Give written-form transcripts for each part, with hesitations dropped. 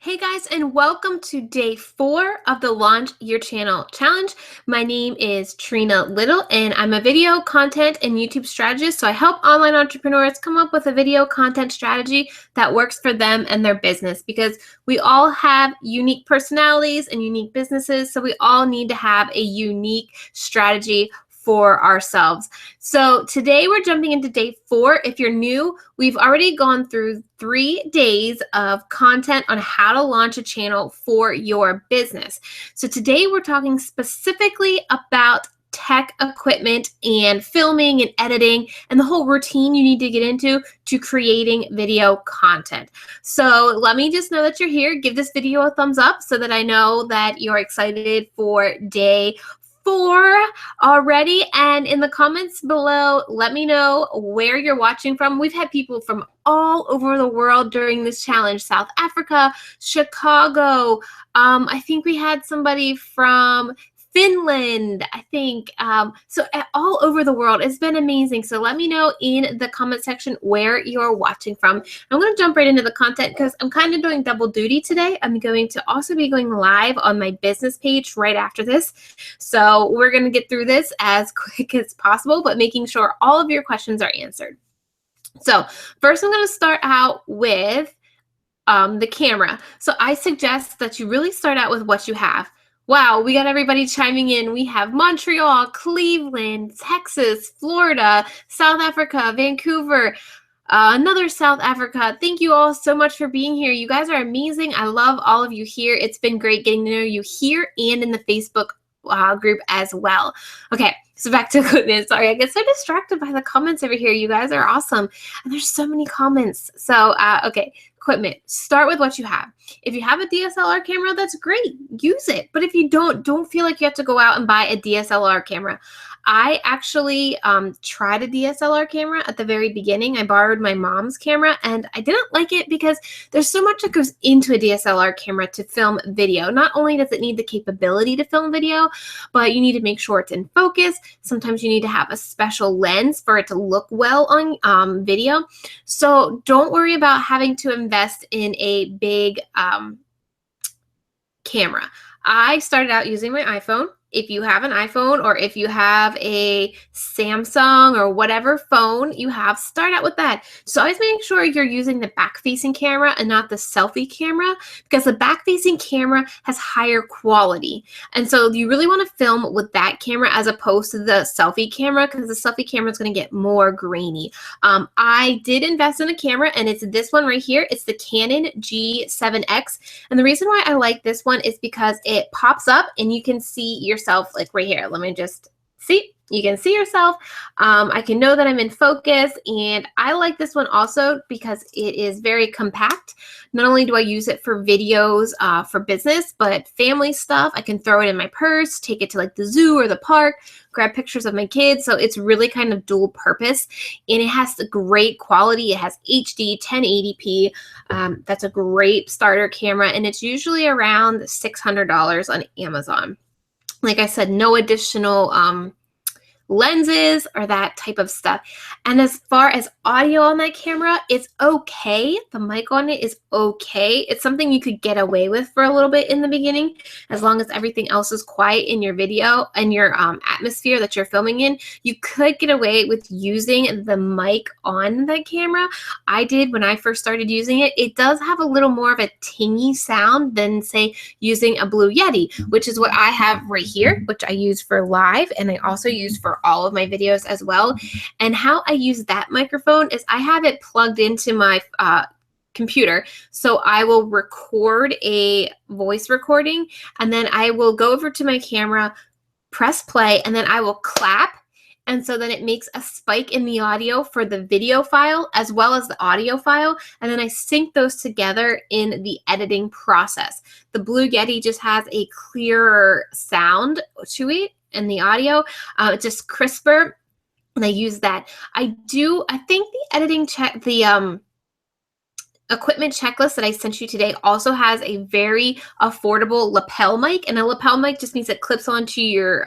Hey guys, and welcome to day 4 of the Launch Your Channel Challenge. My name is Trina Little, and I'm a video content and YouTube strategist. So I help online entrepreneurs come up with a video content strategy that works for them and their business because we all have unique personalities and unique businesses. So we all need to have a unique strategy for ourselves. So today we're jumping into day 4. If you're new, we've already gone through 3 days of content on how to launch a channel for your business. So today we're talking specifically about tech equipment and filming and editing and the whole routine you need to get into to creating video content. So let me just know that you're here. Give this video a thumbs up so that I know that you're excited for day 4 already, and in the comments below let me know where you're watching from. We've had people from all over the world during this challenge: South Africa, Chicago, I think we had somebody from Finland, I think, so all over the world. It's been amazing. So let me know in the comment section where you're watching from. I'm going to jump right into the content because I'm kind of doing double duty today. I'm going to also be going live on my business page right after this. So we're going to get through this as quick as possible, but making sure all of your questions are answered. So first I'm going to start out with the camera. So I suggest that you really start out with what you have. Wow, we got everybody chiming in. We have Montreal, Cleveland, Texas, Florida, South Africa, Vancouver, another South Africa. Thank you all so much for being here. You guys are amazing. I love all of you here. It's been great getting to know you here and in the Facebook group as well. Okay, so back to equipment. Sorry, I get so distracted by the comments over here. You guys are awesome. And there's so many comments. So, okay, equipment. Start with what you have. If you have a DSLR camera, that's great. Use it. But if you don't feel like you have to go out and buy a DSLR camera. I actually tried a DSLR camera at the very beginning. I borrowed my mom's camera and I didn't like it because there's so much that goes into a DSLR camera to film video. Not only does it need the capability to film video, but you need to make sure it's in focus. Sometimes you need to have a special lens for it to look well on video. So don't worry about having to invest in a big camera. I started out using my iPhone. If you have an iPhone or if you have a Samsung or whatever phone you have, start out with that. So always make sure you're using the back-facing camera and not the selfie camera, because the back-facing camera has higher quality. And so you really want to film with that camera as opposed to the selfie camera, because the selfie camera is going to get more grainy. I did invest in a camera, and it's this one right here. It's the Canon G7X. And the reason why I like this one is because it pops up and you can see yourself like right here. Let me just see. You can see yourself. I can know that I'm in focus, and I like this one also because it is very compact. Not only do I use it for videos for business, but family stuff. I can throw it in my purse, take it to like the zoo or the park, grab pictures of my kids. So it's really kind of dual purpose, and it has the great quality. It has HD 1080p. That's a great starter camera, and it's usually around $600 on Amazon. Like I said, no additional lenses or that type of stuff. And as far as audio on that camera, it's okay. The mic on it is okay. It's something you could get away with for a little bit in the beginning, as long as everything else is quiet in your video and your atmosphere that you're filming in. You could get away with using the mic on the camera. I did when I first started using it. It does have a little more of a tingy sound than, say, using a Blue Yeti, which is what I have right here, which I use for live, and I also use for all of my videos as well. And how I use that microphone is I have it plugged into my computer. So I will record a voice recording, and then I will go over to my camera, press play, and then I will clap. And so then it makes a spike in the audio for the video file as well as the audio file. And then I sync those together in the editing process. The Blue Yeti just has a clearer sound to it in the audio. It's just crisper, and I use that. I think the editing the equipment checklist that I sent you today also has a very affordable lapel mic, and a lapel mic just means it clips onto your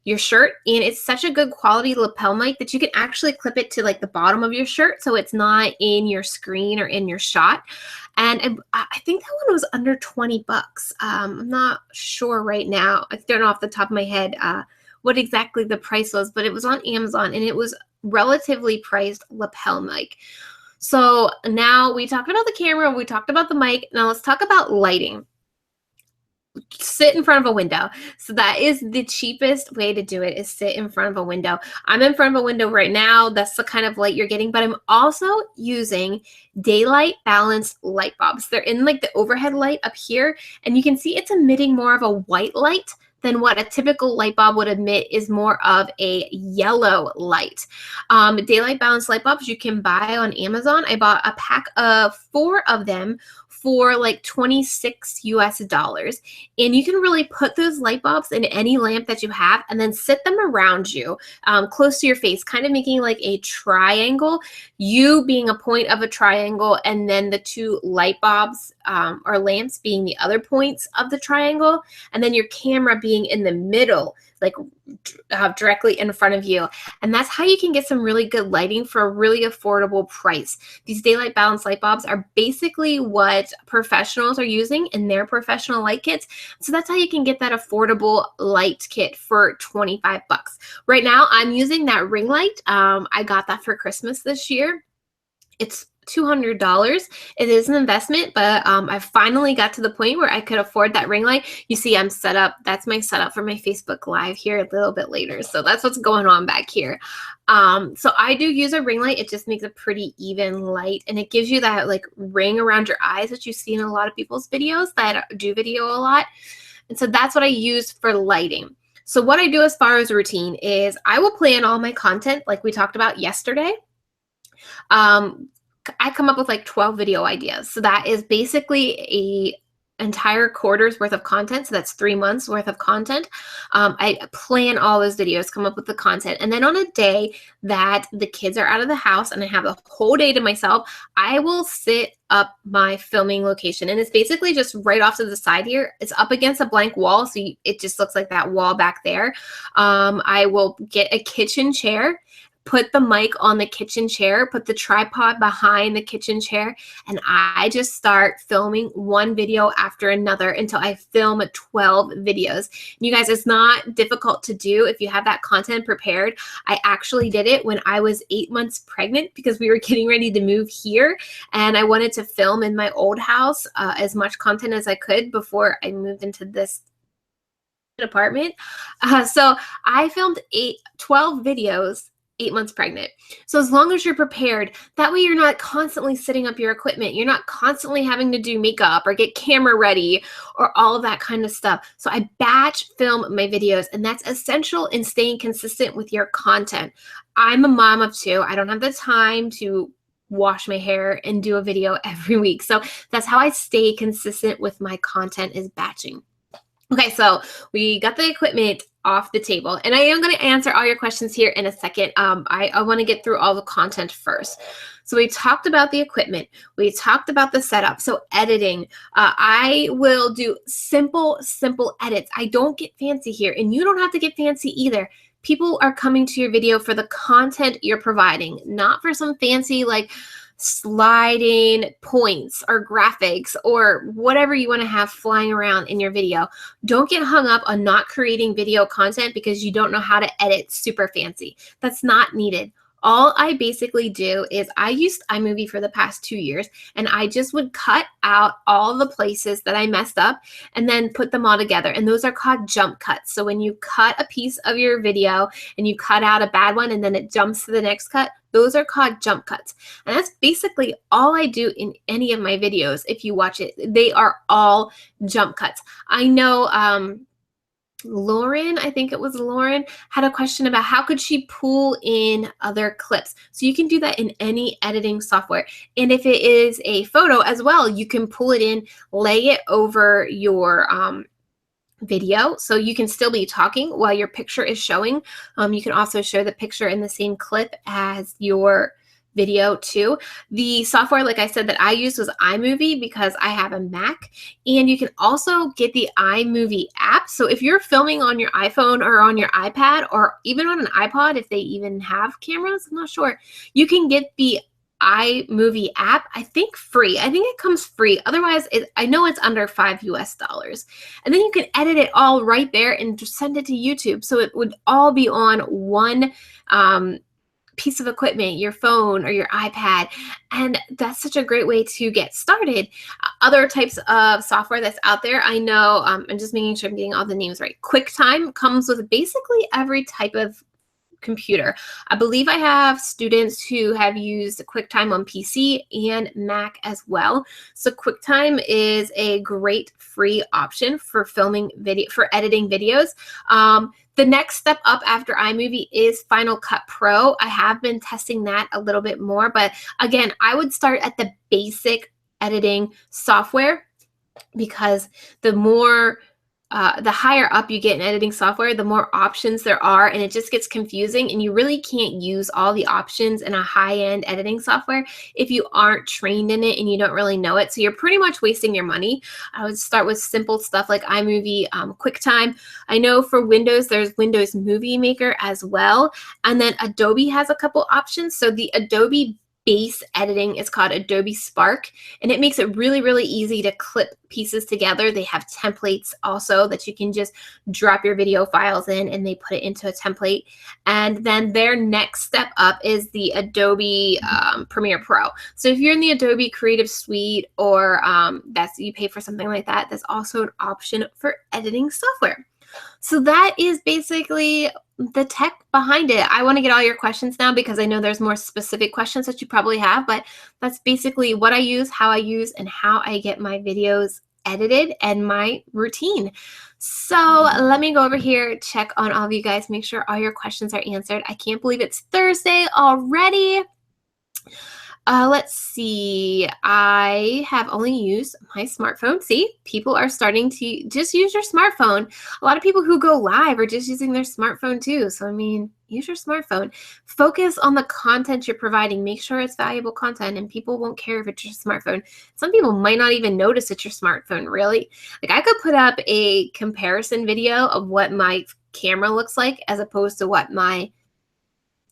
your shirt, and it's such a good quality lapel mic that you can actually clip it to like the bottom of your shirt so it's not in your screen or in your shot. And I think that one was under 20 bucks. I'm not sure right now. I don't know off the top of my head what exactly the price was, but it was on Amazon and it was relatively priced lapel mic. So now we talked about the camera, we talked about the mic. Now let's talk about lighting. Sit in front of a window. So that is the cheapest way to do it, is sit in front of a window. I'm in front of a window right now. That's the kind of light you're getting, but I'm also using daylight balanced light bulbs. They're in like the overhead light up here, and you can see it's emitting more of a white light than what a typical light bulb would emit, is more of a yellow light. Daylight balanced light bulbs you can buy on Amazon. I bought a pack of 4 of them for like $26 US. And you can really put those light bulbs in any lamp that you have and then sit them around you, close to your face, kind of making like a triangle, you being a point of a triangle, and then the 2 light bulbs or lamps being the other points of the triangle, and then your camera being in the middle, like directly in front of you. And that's how you can get some really good lighting for a really affordable price. These daylight balanced light bulbs are basically what professionals are using in their professional light kits. So that's how you can get that affordable light kit for 25 bucks. Right now, I'm using that ring light. I got that for Christmas this year. It's $200. It is an investment, but I finally got to the point where I could afford that ring light. You see, I'm set up. That's my setup for my Facebook Live here a little bit later. So that's what's going on back here. So I do use a ring light. It just makes a pretty even light, and it gives you that like ring around your eyes that you see in a lot of people's videos that do video a lot. And so that's what I use for lighting. So what I do as far as routine is I will plan all my content like we talked about yesterday. I come up with like 12 video ideas. So that is basically a entire quarter's worth of content. So that's 3 months worth of content. I plan all those videos, come up with the content. And then on a day that the kids are out of the house and I have the whole day to myself, I will sit up my filming location. And it's basically just right off to the side here. It's up against a blank wall. So it just looks like that wall back there. I will get a kitchen chair, put the mic on the kitchen chair, put the tripod behind the kitchen chair, and I just start filming one video after another until I film 12 videos. And you guys, it's not difficult to do if you have that content prepared. I actually did it when I was 8 months pregnant because we were getting ready to move here, and I wanted to film in my old house as much content as I could before I moved into this apartment. So I filmed 12 videos 8 months pregnant. So as long as you're prepared, that way you're not constantly setting up your equipment. You're not constantly having to do makeup or get camera ready or all of that kind of stuff. So I batch film my videos, and that's essential in staying consistent with your content. I'm a mom of 2. I don't have the time to wash my hair and do a video every week. So that's how I stay consistent with my content, is batching. Okay, so we got the equipment off the table, and I am going to answer all your questions here in a second. I want to get through all the content first. So we talked about the equipment. We talked about the setup. So editing, I will do simple edits. I don't get fancy here, and you don't have to get fancy either. People are coming to your video for the content you're providing, not for some fancy like sliding points or graphics or whatever you want to have flying around in your video. Don't get hung up on not creating video content because you don't know how to edit super fancy. That's not needed. All I basically do is I used iMovie for the past 2 years, and I just would cut out all the places that I messed up and then put them all together. And those are called jump cuts. So when you cut a piece of your video and you cut out a bad one and then it jumps to the next cut, those are called jump cuts. And that's basically all I do in any of my videos. If you watch it, they are all jump cuts. I know, Lauren, I think it was Lauren, had a question about how could she pull in other clips. So you can do that in any editing software. And if it is a photo as well, you can pull it in, lay it over your video, so you can still be talking while your picture is showing. You can also show the picture in the same clip as your video too. The software, like I said, that I used was iMovie because I have a Mac, and you can also get the iMovie app. So if you're filming on your iPhone or on your iPad or even on an iPod, if they even have cameras, I'm not sure, you can get the iMovie app, I think free. I think it comes free. Otherwise, I know it's under $5 US. And then you can edit it all right there and just send it to YouTube. So it would all be on one piece of equipment, your phone or your iPad. And that's such a great way to get started. Other types of software that's out there, I know, I'm just making sure I'm getting all the names right. QuickTime comes with basically every type of computer. I believe I have students who have used QuickTime on PC and Mac as well. So QuickTime is a great free option for filming video, for editing videos. The next step up after iMovie is Final Cut Pro. I have been testing that a little bit more, but again, I would start at the basic editing software, because the higher up you get in editing software, the more options there are, and it just gets confusing, and you really can't use all the options in a high-end editing software if you aren't trained in it and you don't really know it. So you're pretty much wasting your money. I would start with simple stuff like iMovie, QuickTime. I know for Windows, there's Windows Movie Maker as well, and then Adobe has a couple options. So the Adobe base editing is called Adobe Spark, and it makes it really, really easy to clip pieces together. They have templates also that you can just drop your video files in and they put it into a template. And then their next step up is the Adobe Premiere Pro. So if you're in the Adobe Creative Suite, or you pay for something like that, that's also an option for editing software. So that is basically the tech behind it. I want to get all your questions now because I know there's more specific questions that you probably have, but that's basically what I use, how I use, and how I get my videos edited and my routine. So let me go over here, check on all of you guys, make sure all your questions are answered. I can't believe it's Thursday already. Let's see. I have only used my smartphone. See, people are starting to just use your smartphone. A lot of people who go live are just using their smartphone too. So, I mean, use your smartphone. Focus on the content you're providing. Make sure it's valuable content, and people won't care if it's your smartphone. Some people might not even notice it's your smartphone, really. Like, I could put up a comparison video of what my camera looks like as opposed to what my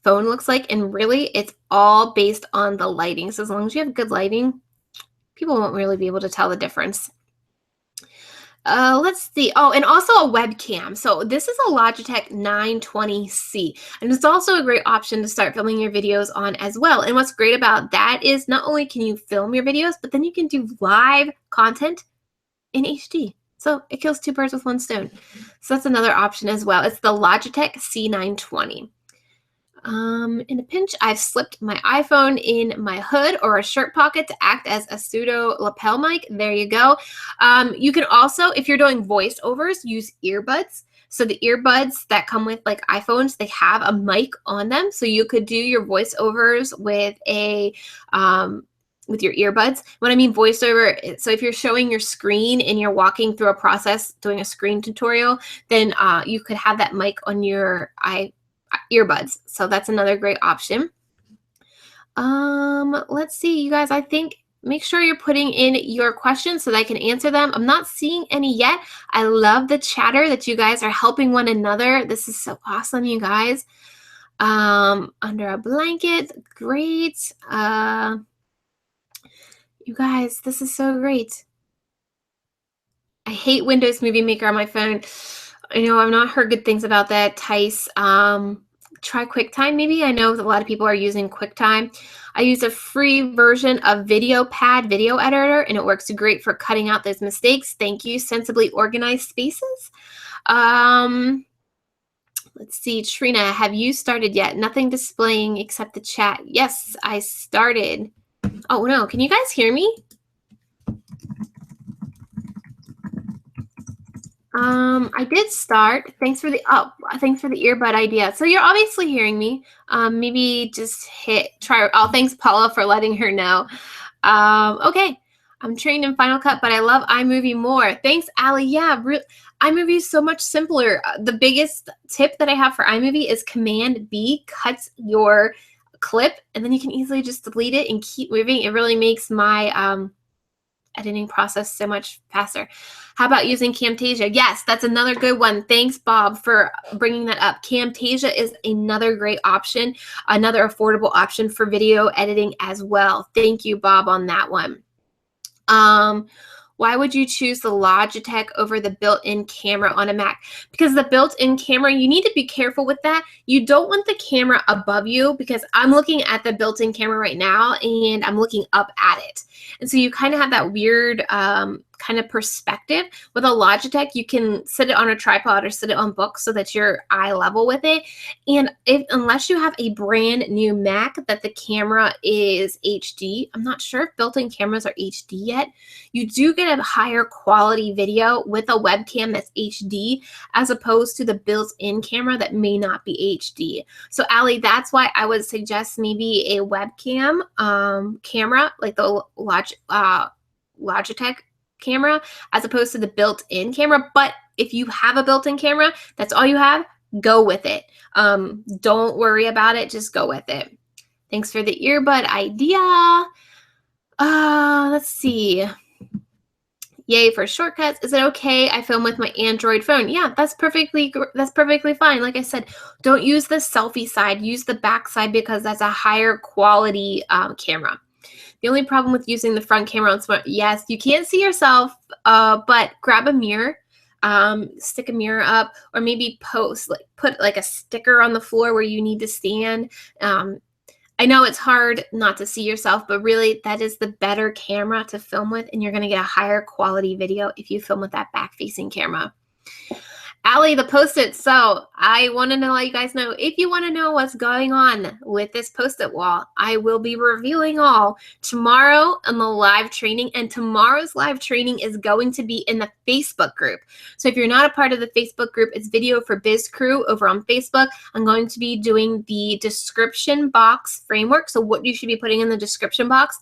phone looks like, and really it's all based on the lighting. So as long as you have good lighting, people won't really be able to tell the difference. Let's see. Oh, and also a webcam. So this is a Logitech 920C, and it's also a great option to start filming your videos on as well. And what's great about that is not only can you film your videos, but then you can do live content in HD. So it kills two birds with one stone. So that's another option as well. It's the Logitech C920. In a pinch, I've slipped my iPhone in my hood or a shirt pocket to act as a pseudo lapel mic. There you go. You can also, if you're doing voiceovers, use earbuds. So the earbuds that come with like iPhones, they have a mic on them. So you could do your voiceovers with with your earbuds. When I mean voiceover, so if you're showing your screen and you're walking through a process, doing a screen tutorial, then you could have that mic on your earbuds. So that's another great option. Let's see, you guys, I think make sure you're putting in your questions so that I can answer them. I'm not seeing any yet. I love the chatter that you guys are helping one another. This is so awesome, you guys. Under a blanket, great. You guys, this is so great. I hate Windows Movie Maker on my phone. I know I've not heard good things about that. Tice, try QuickTime maybe. I know that a lot of people are using QuickTime. I use a free version of VideoPad video editor, and it works great for cutting out those mistakes. Thank you. Sensibly Organized Spaces. Let's see, Trena, have you started yet? Nothing displaying except the chat. Yes, I started. Oh no, can you guys hear me? I did start. Thanks for the earbud idea. So you're obviously hearing me. Maybe just try. Oh, thanks Paula for letting her know. Okay, I'm trained in Final Cut, but I love iMovie more. Thanks, Allie. Yeah, iMovie is so much simpler. The biggest tip that I have for iMovie is Command B cuts your clip, and then you can easily just delete it and keep moving. It really makes my editing process so much faster. How about using Camtasia? Yes, that's another good one. Thanks, Bob, for bringing that up. Camtasia is another great option, another affordable option for video editing as well. Thank you, Bob, on that one. Why would you choose the Logitech over the built-in camera on a Mac? Because the built-in camera, you need to be careful with that. You don't want the camera above you, because I'm looking at the built-in camera right now and I'm looking up at it. And so you kind of have that weird kind of perspective. With a Logitech, you can sit it on a tripod or sit it on books so that you're eye level with it. And unless you have a brand new Mac that the camera is HD, I'm not sure if built-in cameras are HD yet, you do get a higher quality video with a webcam that's HD as opposed to the built-in camera that may not be HD. So Allie, that's why I would suggest maybe a webcam camera, like the Logitech camera, as opposed to the built-in camera. But if you have a built-in camera, that's all you have, go with it. Don't worry about it, just go with it. Thanks for the earbud idea. Let's see. Yay for shortcuts. Is it okay I film with my Android phone? Yeah, that's perfectly fine. Like I said, don't use the selfie side, use the back side, because that's a higher quality camera. The only problem with using the front camera on smart, yes, you can't see yourself, but grab a mirror, stick a mirror up, or maybe put like a sticker on the floor where you need to stand. I know it's hard not to see yourself, but really that is the better camera to film with, and you're going to get a higher quality video if you film with that back-facing camera. Allie, the Post-it. So I wanted to let you guys know, if you want to know what's going on with this Post-it wall, I will be revealing all tomorrow on the live training. And tomorrow's live training is going to be in the Facebook group. So if you're not a part of the Facebook group, it's Video for Biz Crew over on Facebook. I'm going to be doing the description box framework. So what you should be putting in the description box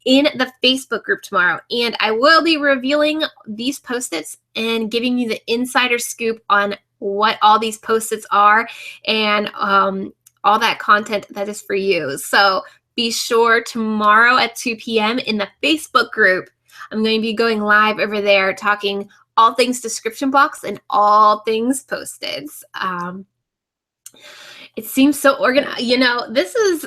in the Facebook group tomorrow. And I will be revealing these Post-its and giving you the insider scoop on what all these Post-its are and all that content that is for you. So be sure tomorrow at 2 p.m. in the Facebook group, I'm going to be going live over there talking all things description box and all things Post-its. It seems so organized. You know, this is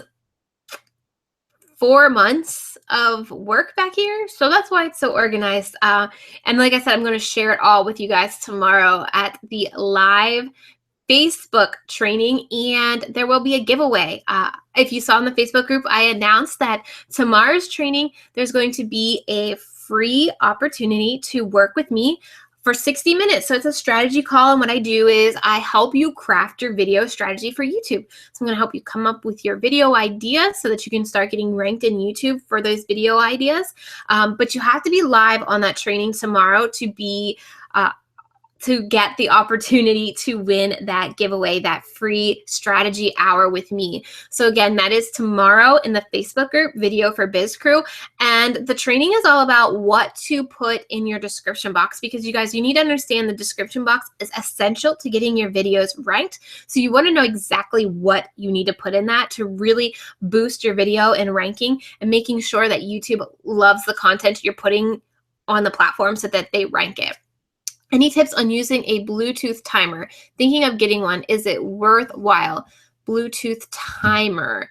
4 months of work back here, so that's why it's so organized. And like I said, I'm going to share it all with you guys tomorrow at the live Facebook training, and there will be a giveaway. If you saw in the Facebook group, I announced that tomorrow's training, there's going to be a free opportunity to work with me for 60 minutes. So it's a strategy call, and what I do is I help you craft your video strategy for YouTube. So I'm going to help you come up with your video ideas so that you can start getting ranked in YouTube for those video ideas. But you have to be live on that training tomorrow to be to get the opportunity to win that giveaway, that free strategy hour with me. So again, that is tomorrow in the Facebook group, Video for Biz Crew. And the training is all about what to put in your description box, because you guys, you need to understand the description box is essential to getting your videos ranked. So you want to know exactly what you need to put in that to really boost your video and ranking, and making sure that YouTube loves the content you're putting on the platform so that they rank it. Any tips on using a Bluetooth timer? Thinking of getting one. Is it worthwhile? Bluetooth timer.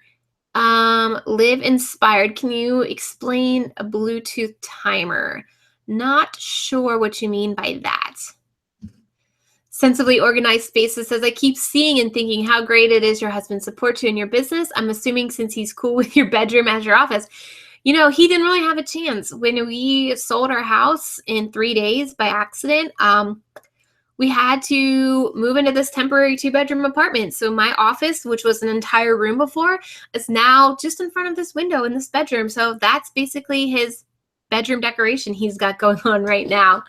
Live inspired. Can you explain a Bluetooth timer? Not sure what you mean by that. Sensibly Organized Spaces says, I keep seeing and thinking how great it is your husband supports you in your business. I'm assuming since he's cool with your bedroom as your office. You know, he didn't really have a chance. When we sold our house in 3 days by accident, we had to move into this temporary 2-bedroom apartment. So my office, which was an entire room before, is now just in front of this window in this bedroom. So that's basically his bedroom decoration he's got going on right now.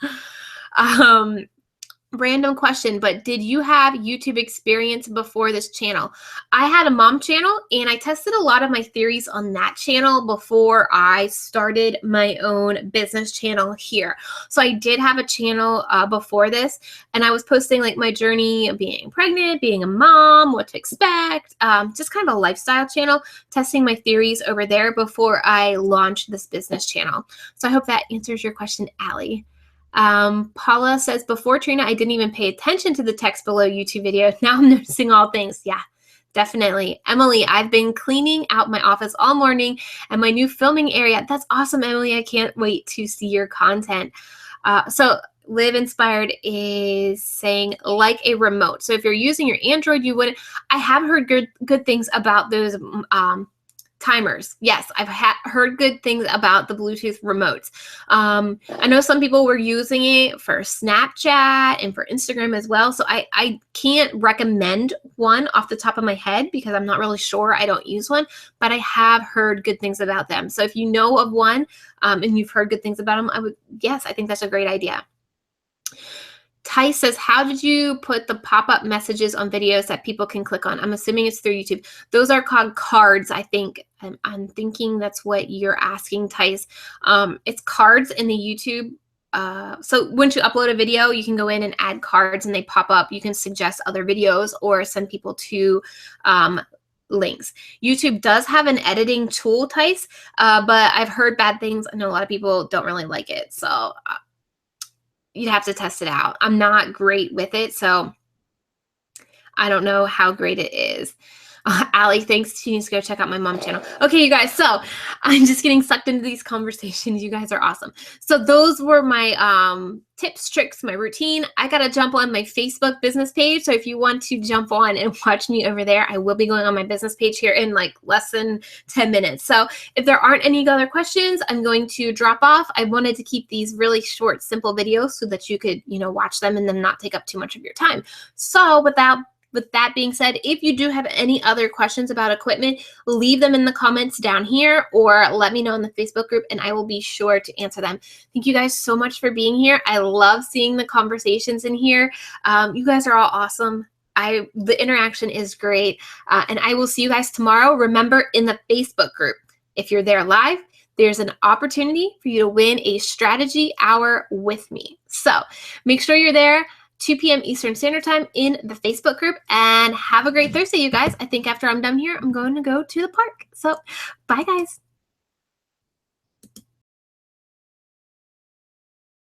Random question, but did you have YouTube experience before this channel? I had a mom channel and I tested a lot of my theories on that channel before I started my own business channel here. So I did have a channel before this, and I was posting like my journey of being pregnant, being a mom, what to expect, just kind of a lifestyle channel, testing my theories over there before I launched this business channel. So I hope that answers your question, Allie. Paula says, before Trina, I didn't even pay attention to the text below YouTube video. Now I'm noticing all things. Yeah, definitely. Emily, I've been cleaning out my office all morning and my new filming area. That's awesome, Emily. I can't wait to see your content. So Live Inspired is saying like a remote. So if you're using your Android, you wouldn't. I have heard good things about those timers. Yes, I've heard good things about the Bluetooth remotes. I know some people were using it for Snapchat and for Instagram as well. So I can't recommend one off the top of my head because I'm not really sure. I don't use one, but I have heard good things about them. So if you know of one and you've heard good things about them, I think that's a great idea. Tice says, how did you put the pop-up messages on videos that people can click on? I'm assuming it's through YouTube. Those are called cards, I think. I'm thinking that's what you're asking, Tice. It's cards in the YouTube. So once you upload a video, you can go in and add cards and they pop up. You can suggest other videos or send people to links. YouTube does have an editing tool, Tice, but I've heard bad things. I know a lot of people don't really like it. So you'd have to test it out. I'm not great with it, so I don't know how great it is. Allie, thanks. She needs to go check out my mom channel. Okay, you guys, so I'm just getting sucked into these conversations. You guys are awesome. So those were my tips, tricks, my routine. I got to jump on my Facebook business page. So if you want to jump on and watch me over there, I will be going on my business page here in like less than 10 minutes. So if there aren't any other questions, I'm going to drop off. I wanted to keep these really short, simple videos so that you could, watch them and then not take up too much of your time. So with that being said, if you do have any other questions about equipment, leave them in the comments down here or let me know in the Facebook group and I will be sure to answer them. Thank you guys so much for being here. I love seeing the conversations in here. You guys are all awesome. The interaction is great. And I will see you guys tomorrow. Remember, in the Facebook group, if you're there live, there's an opportunity for you to win a strategy hour with me. So make sure you're there. 2 p.m. Eastern Standard Time in the Facebook group, and have a great Thursday, you guys. I think after I'm done here, I'm going to go to the park. So bye, guys.